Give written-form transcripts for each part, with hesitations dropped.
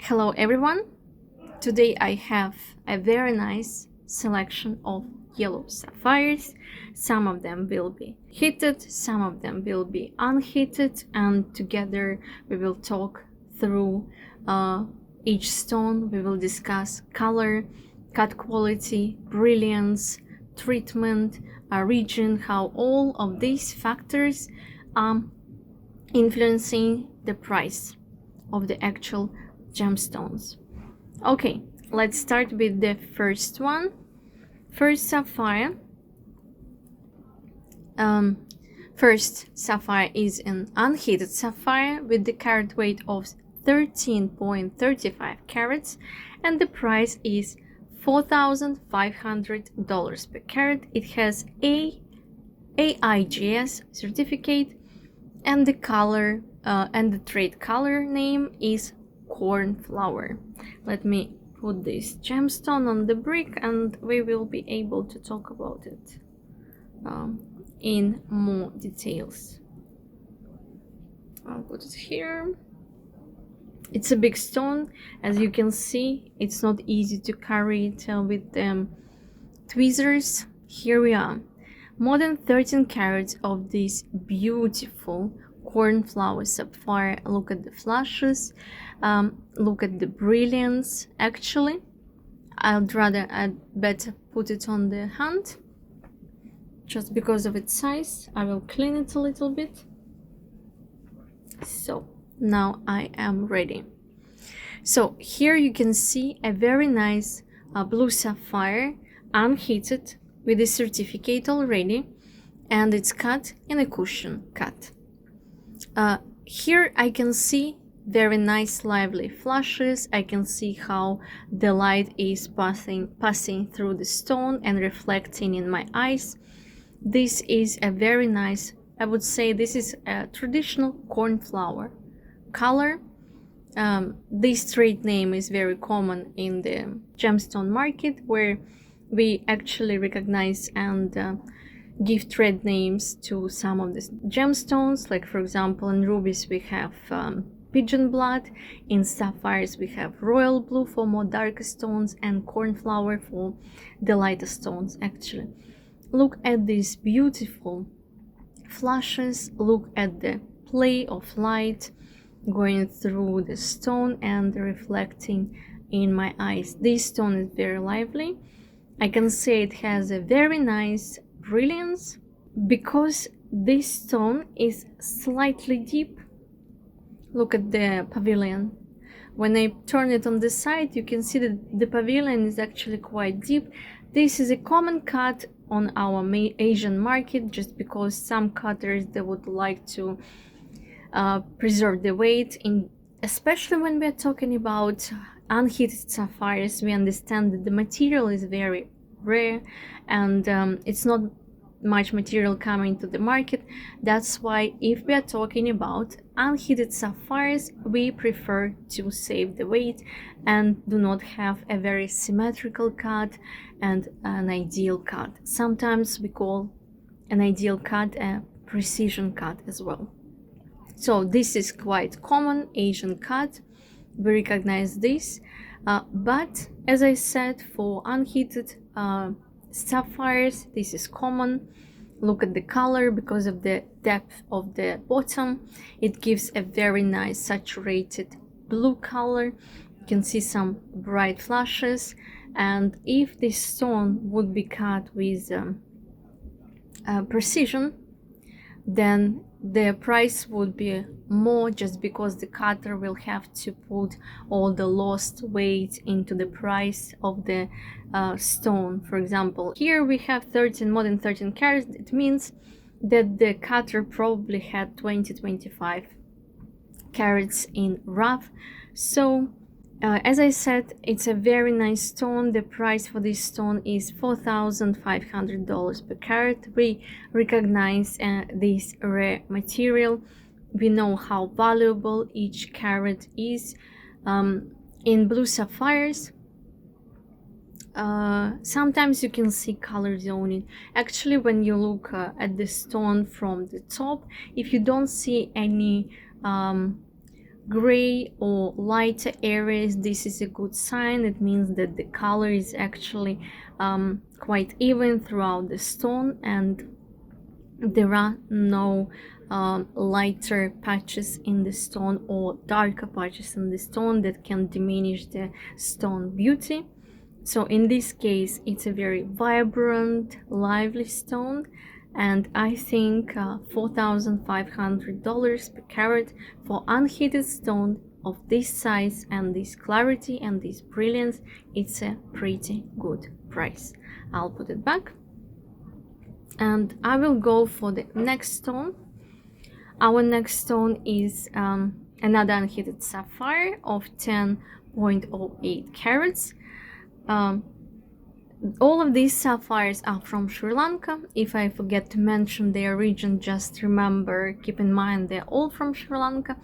Hello everyone, today I have a very nice selection of yellow sapphires. Some of them will be heated, some of them will be unheated, and together we will talk through each stone. We will discuss color, cut quality, brilliance, treatment, region, how all of these factors are influencing the price of the actual gemstones. Okay, let's start with the first one. First sapphire. First sapphire is an unheated sapphire with the carat weight of 13.35 carats, and the price is $4,500 per carat. It has a AIGS certificate, and the color and the trade color name is cornflower. Let me put this gemstone on the brick and we will be able to talk about it in more details. I'll put it here. It's a big stone, as you can see. It's not easy to carry it with tweezers. Here we are, more than 13 carats of this beautiful cornflower sapphire. Look at the flashes, look at the brilliance. Actually, I'd better put it on the hand just because of its size. I will clean it a little bit. So now I am ready. So here you can see a very nice blue sapphire, unheated, with a certificate already, and it's cut in a cushion cut. Here I can see very nice lively flashes. I can see how the light is passing through the stone and reflecting in my eyes. This is a very nice, I would say this is a traditional cornflower color. This trade name is very common in the gemstone market, where we actually recognize and give trade names to some of the gemstones. Like for example, in rubies we have pigeon blood, in sapphires we have royal blue for more darker stones, and cornflower for the lighter stones. Actually, look at these beautiful flashes, look at the play of light going through the stone and reflecting in my eyes. This stone is very lively. I can say it has a very nice brilliance because this stone is slightly deep. Look at the pavilion. When I turn it on the side, you can see that the pavilion is actually quite deep. This is a common cut on our Asian market, just because some cutters, they would like to preserve the weight, especially when we're talking about unheated sapphires. We understand that the material is very rare and it's not much material coming to the market. That's why if we are talking about unheated sapphires, we prefer to save the weight and do not have a very symmetrical cut and an ideal cut. Sometimes we call an ideal cut a precision cut as well. So this is quite common Asian cut. We recognize this, but as I said, for unheated sapphires, this is common. Look at the color. Because of the depth of the bottom, it gives a very nice saturated blue color. You can see some bright flashes, and if this stone would be cut with precision, then the price would be more, just because the cutter will have to put all the lost weight into the price of the stone. For example, here we have more than 13 carats. It means that the cutter probably had 20-25 carats in rough. So as I said, it's a very nice stone. The price for this stone is $4,500 per carat. We recognize this rare material. We know how valuable each carat is. In blue sapphires, sometimes you can see color zoning. Actually, when you look at the stone from the top, if you don't see any gray or lighter areas, this is a good sign. It means that the color is actually quite even throughout the stone, and there are no lighter patches in the stone or darker patches in the stone that can diminish the stone beauty. So in this case, it's a very vibrant, lively stone, and I think $4,500 per carat for unheated stone of this size and this clarity and this brilliance, it's a pretty good price. I'll put it back, and I will go for the next stone. Our next stone is another unheated sapphire of 10.08 carats. All of these sapphires are from Sri Lanka. If I forget to mention their region, just remember, keep in mind they're all from Sri Lanka,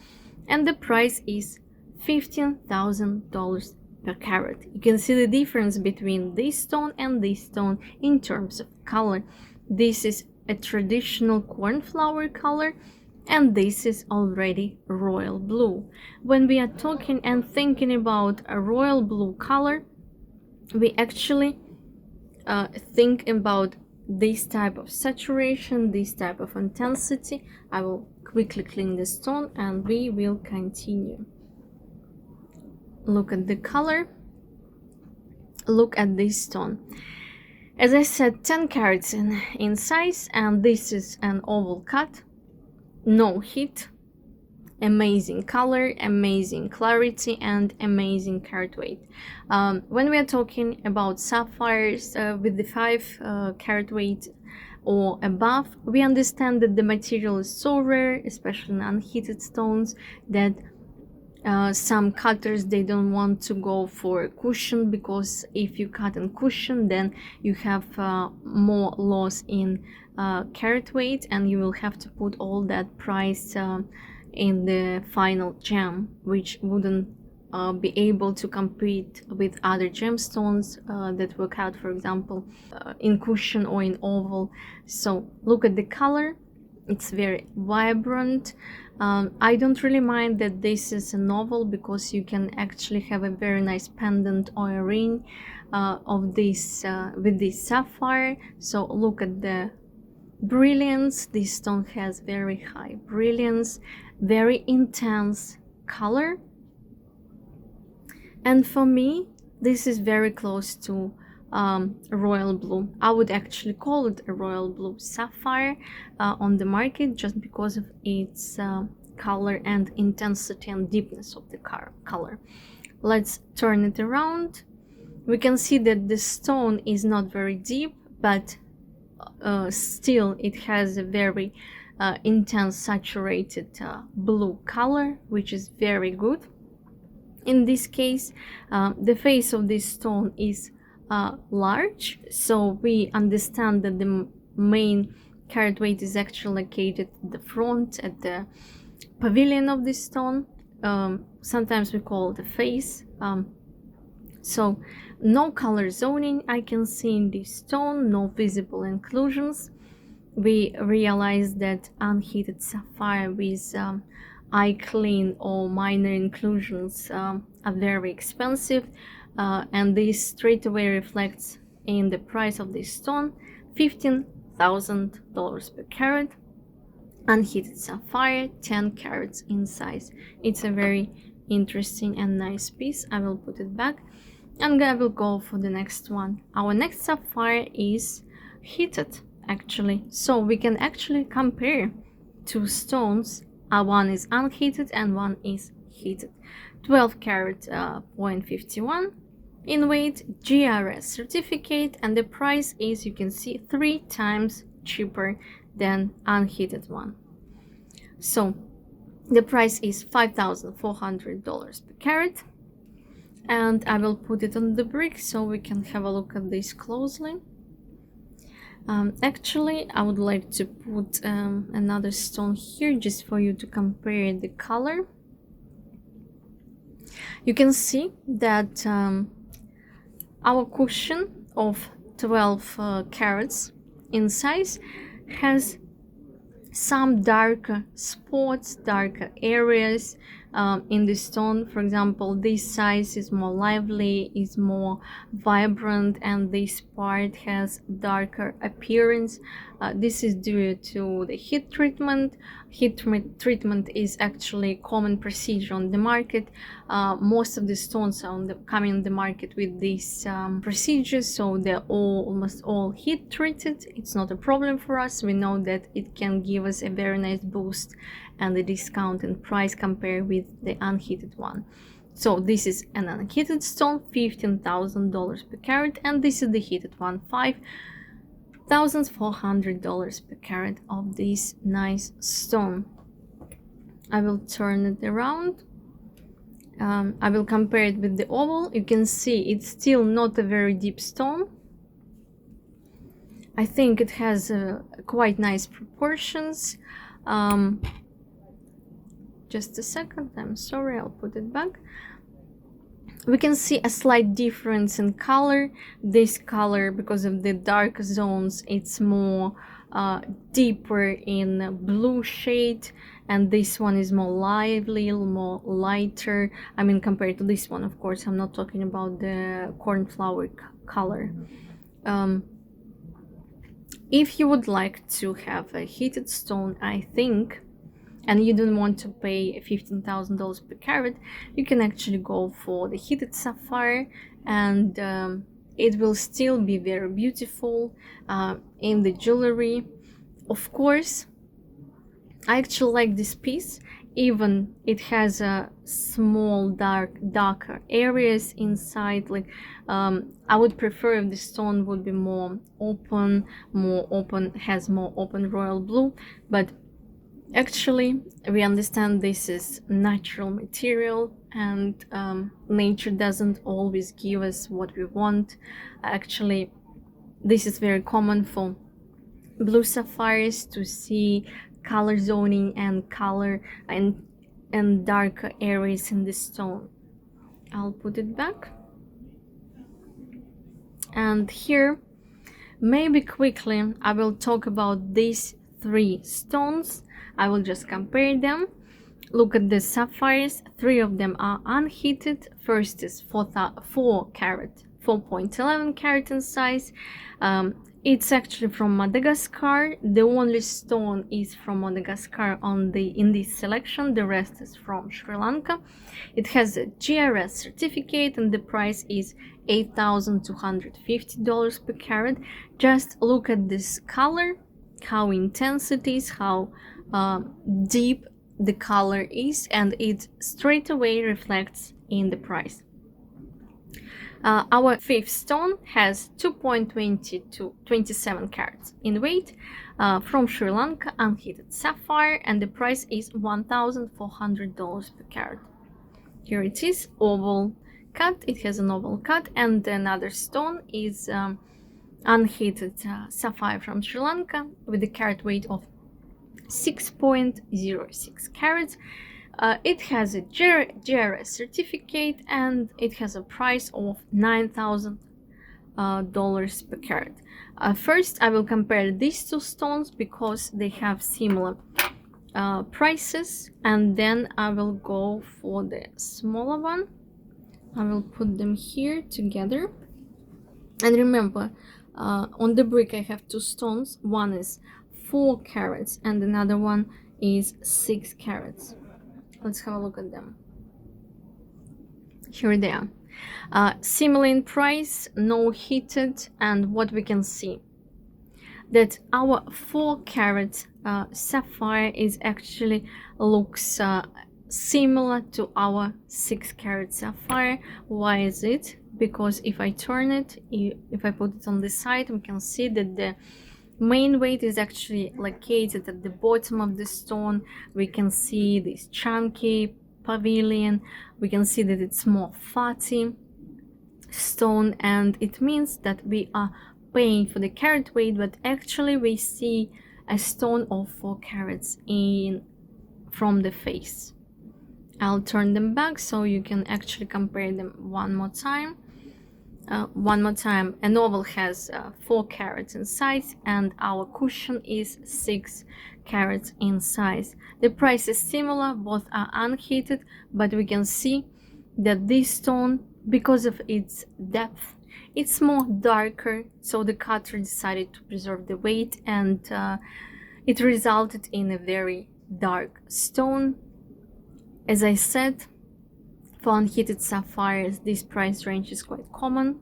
and the price is $15,000 per carat. You can see the difference between this stone and this stone in terms of color. This is a traditional cornflower color, and this is already royal blue. When we are talking and thinking about a royal blue color, we actually think about this type of saturation, this type of intensity. I will quickly clean the stone and we will continue. Look at the color, look at this stone. As I said, 10 carats in size, and this is an oval cut, no heat, amazing color, amazing clarity, and amazing carat weight. When we are talking about sapphires with the 5 carat weight or above, we understand that the material is so rare, especially in unheated stones, that some cutters, they don't want to go for a cushion, because if you cut and cushion, then you have more loss in carat weight, and you will have to put all that price in the final gem, which wouldn't be able to compete with other gemstones that were cut, for example, in cushion or in oval. So look at the color, it's very vibrant. I don't really mind that this is an oval, because you can actually have a very nice pendant or a ring of this with this sapphire. So look at the brilliance. This stone has very high brilliance, very intense color, and for me this is very close to royal blue. I would actually call it a royal blue sapphire on the market, just because of its color and intensity and deepness of the color. Let's turn it around. We can see that the stone is not very deep, but still it has a very intense saturated blue color, which is very good. In this case, the face of this stone is large, so we understand that the main carat weight is actually located at the front, at the pavilion of this stone. Sometimes we call it the face. So no color zoning I can see in this stone, no visible inclusions. We realize that unheated sapphire with eye clean or minor inclusions are very expensive, and this straight away reflects in the price of this stone, $15,000 per carat. Unheated sapphire, 10 carats in size. It's a very interesting and nice piece. I will put it back, and I will go for the next one. Our next sapphire is heated, actually, so we can actually compare two stones. One is unheated and one is heated. 12 carat 0.51 in weight, GRS certificate, and the price is, you can see, 3 times cheaper than unheated one. So the price is $5,400 per carat, and I will put it on the brick so we can have a look at this closely. Actually, I would like to put another stone here just for you to compare the color. You can see that our cushion of 12 carats in size has some darker spots, darker areas, in the stone. For example, this size is more lively, is more vibrant, and this part has darker appearance. This is due to the heat treatment. Treatment is actually a common procedure on the market. Most of the stones are coming on the market with these procedures, so they're almost all heat treated. It's not a problem for us. We know that it can give us a very nice boost and a discount in price compared with the unheated one. So this is an unheated stone, $15,000 per carat, and this is the heated one, $5,400 per carat of this nice stone. I will turn it around. I will compare it with the oval. You can see it's still not a very deep stone. I think it has quite nice proportions. Just a second, I'm sorry, I'll put it back. We can see a slight difference in color. This color, because of the dark zones, it's more deeper in blue shade, and this one is more lively, more lighter. I mean, compared to this one, of course. I'm not talking about the cornflower color. If you would like to have a heated stone, I think, and you don't want to pay $15,000 per carat, you can actually go for the heated sapphire, and it will still be very beautiful in the jewelry. Of course, I actually like this piece, even it has a small darker areas inside. Like I would prefer if the stone would be more open, has more open royal blue, but actually, we understand this is natural material, and nature doesn't always give us what we want. Actually, this is very common for blue sapphires to see color zoning and color and darker areas in the stone. I'll put it back. And here, maybe quickly, I will talk about these three stones. I will just compare them. Look at the sapphires. 3 of them are unheated. First is 4 carat, 4.11 carat in size. It's actually from Madagascar. The only stone is from Madagascar in this selection. The rest is from Sri Lanka. It has a GRS certificate, and the price is $8,250 per carat. Just look at this color, how intense it is, how deep the color is, and it straight away reflects in the price. Our 5th stone has 2.20 to 27 carats in weight, from Sri Lanka, unheated sapphire, and the price is $1,400 per carat. Here it is, oval cut. It has an oval cut, and another stone is unheated sapphire from Sri Lanka with a carat weight of 6.06 carats. It has a GRS certificate, and it has a price of $9,000 per carat. First, I will compare these two stones because they have similar prices, and then I will go for the smaller one. I will put them here together. And remember, on the brick I have 2 stones. One is 4 carats and another one is 6 carats. Let's have a look at them. Here they are. Similar in price, no heated, and what we can see that our 4 carat sapphire is actually looks similar to our 6 carat sapphire. Why is it? Because if I turn it, if I put it on the side, we can see that the main weight is actually located at the bottom of the stone. We can see this chunky pavilion. We can see that it's more fatty stone, and it means that we are paying for the carat weight, but actually we see a stone of 4 carats from the face. I'll turn them back so you can actually compare them one more time. An oval has 4 carats in size, and our cushion is 6 carats in size. The price is similar, both are unheated, but we can see that this stone, because of its depth, it's more darker, so the cutter decided to preserve the weight, and it resulted in a very dark stone. As I said, for unheated sapphires, this price range is quite common.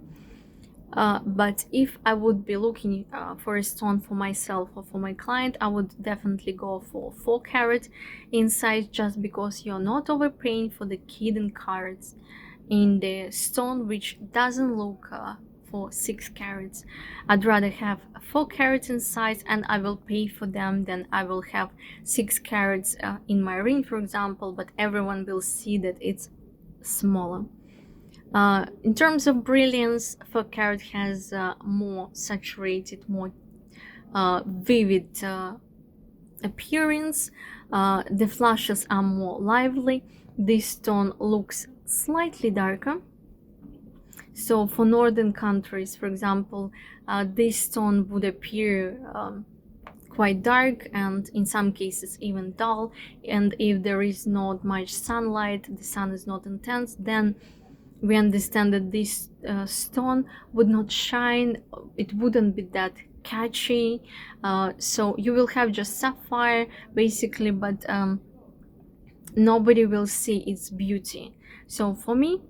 But if I would be looking for a stone for myself or for my client, I would definitely go for 4 carat in size, just because you're not overpaying for the hidden carats in the stone, which doesn't look for 6 carats. I'd rather have 4 carats in size, and I will pay for them, than I will have 6 carats in my ring, for example, but everyone will see that it's smaller. In terms of brilliance, 4 carat has more saturated, more vivid appearance. The flashes are more lively. This stone looks slightly darker. So for northern countries, for example, this stone would appear quite dark, and in some cases even dull. And if there is not much sunlight, the sun is not intense, then we understand that this stone would not shine, it wouldn't be that catchy. So you will have just sapphire basically, but nobody will see its beauty. So for me,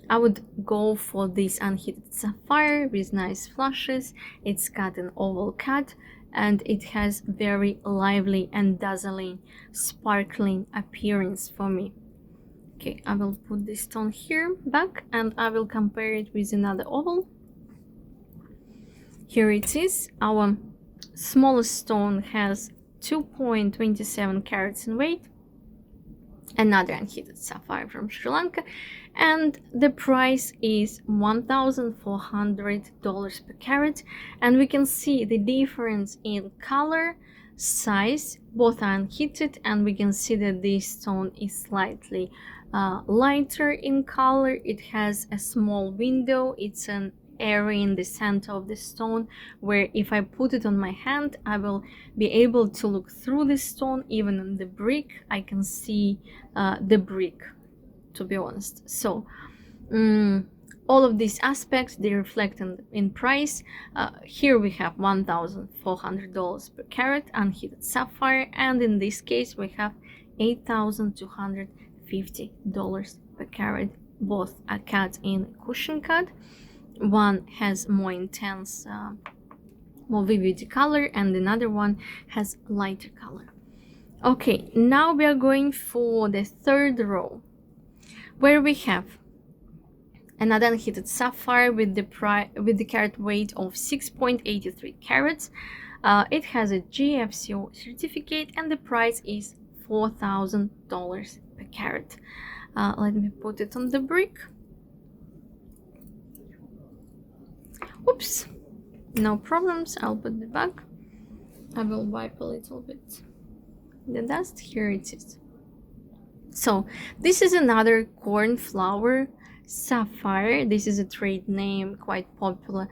I would go for this unheated sapphire with nice flashes. It's got an oval cut, and it has very lively and dazzling, sparkling appearance for me. Okay, I will put this stone here back, and I will compare it with another oval. Here it is. Our smallest stone has 2.27 carats in weight. Another unheated sapphire from Sri Lanka, and the price is $1,400 per carat. And we can see the difference in color, size, both are unheated, and we can see that this stone is slightly lighter in color. It has a small window. It's an area in the center of the stone where if I put it on my hand, I will be able to look through the stone. Even on the brick, I can see the brick, to be honest. So all of these aspects, they reflect in price. Here we have $1,400 per carat unheated sapphire, and in this case we have $8,250 per carat. Both are cut in cushion cut. One has more intense, more vivid color, and another one has lighter color. Okay, now we are going for the third row, where we have another unheated sapphire with the carat weight of 6.83 carats. It has a GFCO certificate, and the price is $4,000 per carat. Let me put it on the brick. Oops, no problems. I'll put it back. I will wipe a little bit the dust. Here it is. So this is another cornflower sapphire. This is a trade name, quite popular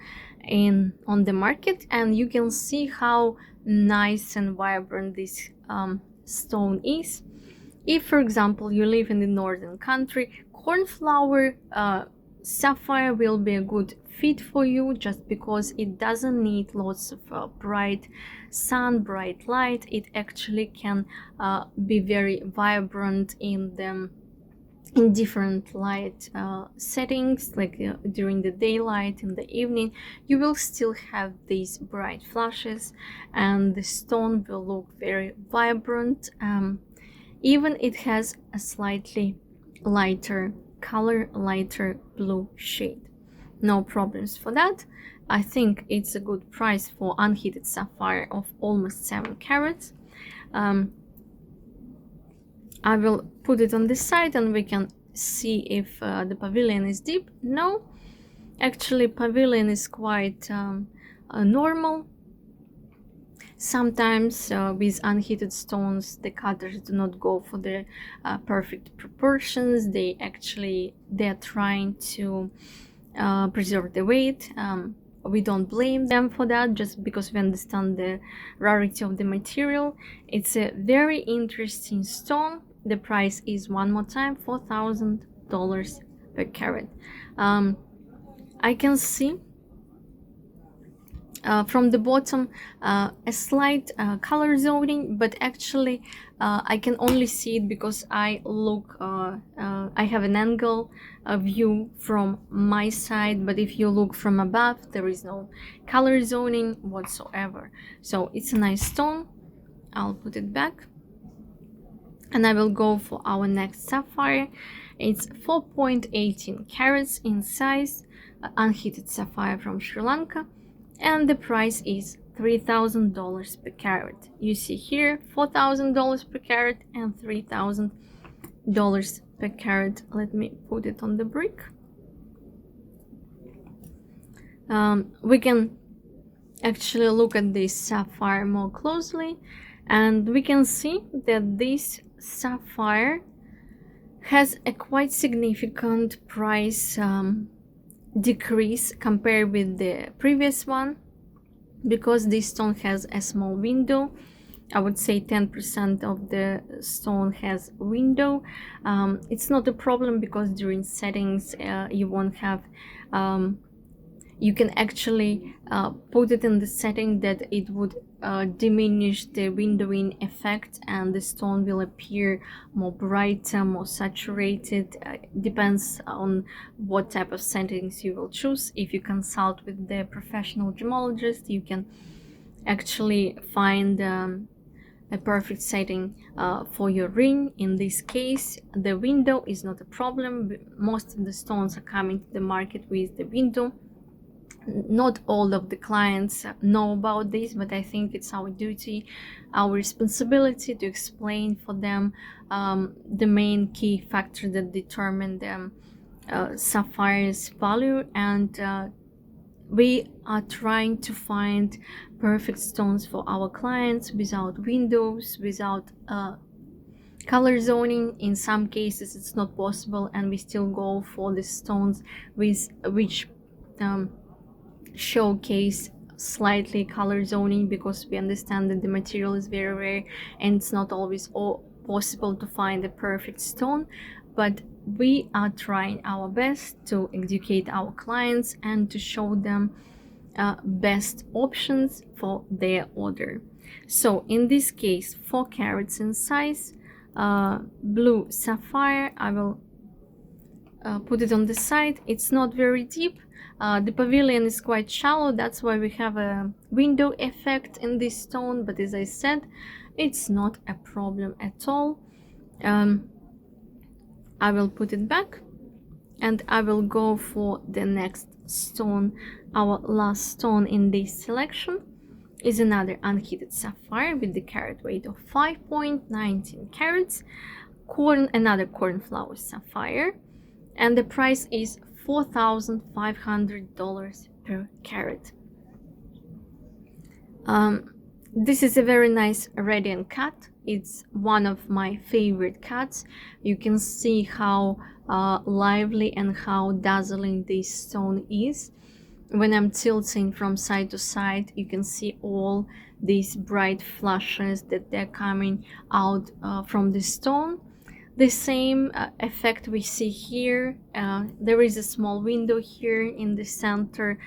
on the market, and you can see how nice and vibrant this stone is. If, for example, you live in the northern country, cornflower sapphire will be a good fit for you, just because it doesn't need lots of bright sun, bright light. It actually can be very vibrant in different light settings, like during the daylight, in the evening. You will still have these bright flashes, and the stone will look very vibrant. Even it has a slightly lighter color, lighter blue shade. No problems for that. I think it's a good price for unheated sapphire of almost 7 carats. I will put it on this side, and we can see if the pavilion is deep. No, actually pavilion is quite normal. Sometimes with unheated stones, the cutters do not go for the perfect proportions. They're trying to preserve the weight. we don't blame them for that, just because we understand the rarity of the material. It's a very interesting stone. The price is, one more time, $4,000 per carat. I can see from the bottom a slight color zoning, but actually I can only see it because I look I have an angle view from my side, but if you look from above, there is no color zoning whatsoever. So it's a nice stone. I'll put it back, and I will go for our next sapphire. It's 4.18 carats in size, unheated sapphire from Sri Lanka, and the price is $3,000 per carat. You see here $4,000 per carat and $3,000 per carat. Let me put it on the brick. We can actually look at this sapphire more closely, and we can see that this sapphire has a quite significant price decrease compared with the previous one, because this stone has a small window. I would say 10% of the stone has window. It's not a problem because during settings you won't have you can actually put it in the setting that it would diminish the windowing effect, and the stone will appear more brighter, more saturated. Depends on what type of settings you will choose. If you consult with the professional gemologist, you can actually find a perfect setting for your ring. In this case, the window is not a problem. Most of the stones are coming to the market with the window. Not all of the clients know about this, but I think it's our duty, our responsibility to explain for them the main key factor that determine the sapphire's value. And we are trying to find perfect stones for our clients without windows, without color zoning. In some cases it's not possible, and we still go for the stones with which showcase slightly color zoning, because we understand that the material is very rare and it's not always possible to find the perfect stone. But we are trying our best to educate our clients and to show them best options for their order. So in this case, 4 carats in size, blue sapphire. I will put it on the side. It's not very deep. The pavilion is quite shallow, that's why we have a window effect in this stone, but as I said, it's not a problem at all. I will put it back, and I will go for the next stone. Our last stone in this selection is another unheated sapphire with the carat weight of 5.19 carats, another cornflower sapphire, and the price is $4,500 per carat. This is a very nice radiant cut. It's one of my favorite cuts. You can see how lively and how dazzling this stone is. When I'm tilting from side to side, you can see all these bright flashes that they're coming out from the stone. The same effect we see here. There is a small window here in the center.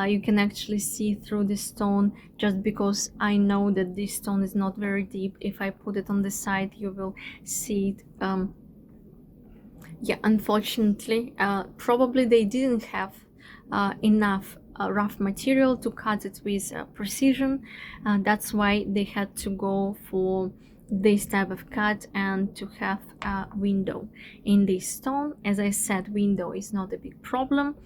You can actually see through the stone, just because I know that this stone is not very deep. If I put it on the side, you will see it. Yeah, unfortunately, probably they didn't have enough rough material to cut it with precision. That's why they had to go for this type of cut and to have a window in this stone. As I said, window is not a big problem,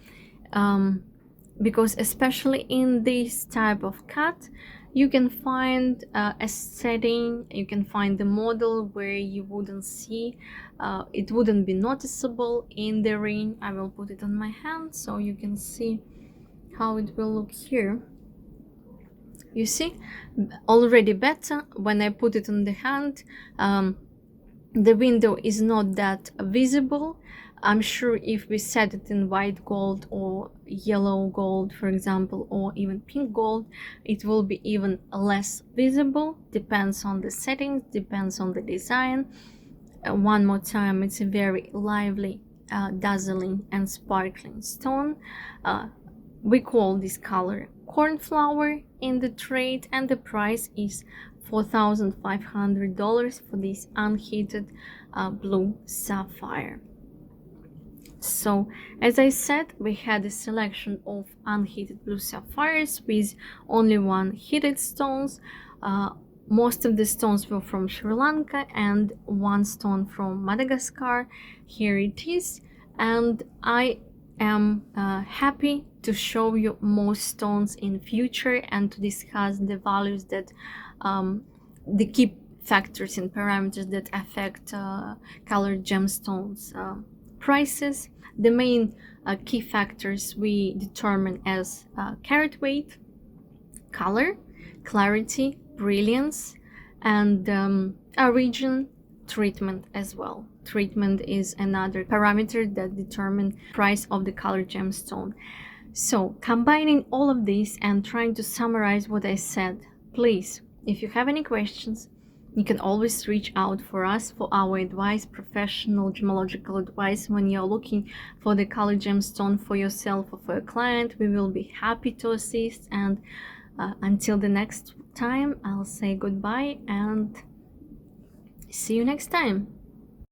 because especially in this type of cut, you can find a setting, you can find the model where you wouldn't see, it wouldn't be noticeable in the ring. I will put it on my hand so you can see how it will look here. You see, already better. When I put it on the hand, the window is not that visible. I'm sure if we set it in white gold or yellow gold, for example, or even pink gold, it will be even less visible. Depends on the settings, depends on the design. One more time, it's a very lively, dazzling and sparkling stone. We call this color cornflower in the trade, and the price is $4,500 for this unheated blue sapphire. So as I said, we had a selection of unheated blue sapphires with only one heated stones. Most of the stones were from Sri Lanka and one stone from Madagascar. Here it is, and I am happy to show you more stones in future and to discuss the values that the key factors and parameters that affect colored gemstones prices. The main key factors we determine as carat weight, color, clarity, brilliance, and origin, treatment as well. Treatment is another parameter that determines price of the colored gemstone. So combining all of this and trying to summarize what I said, please, if you have any questions, you can always reach out for us for our advice, professional gemological advice. When you're looking for the colored gemstone for yourself or for a client, we will be happy to assist. And until the next time, I'll say goodbye and see you next time.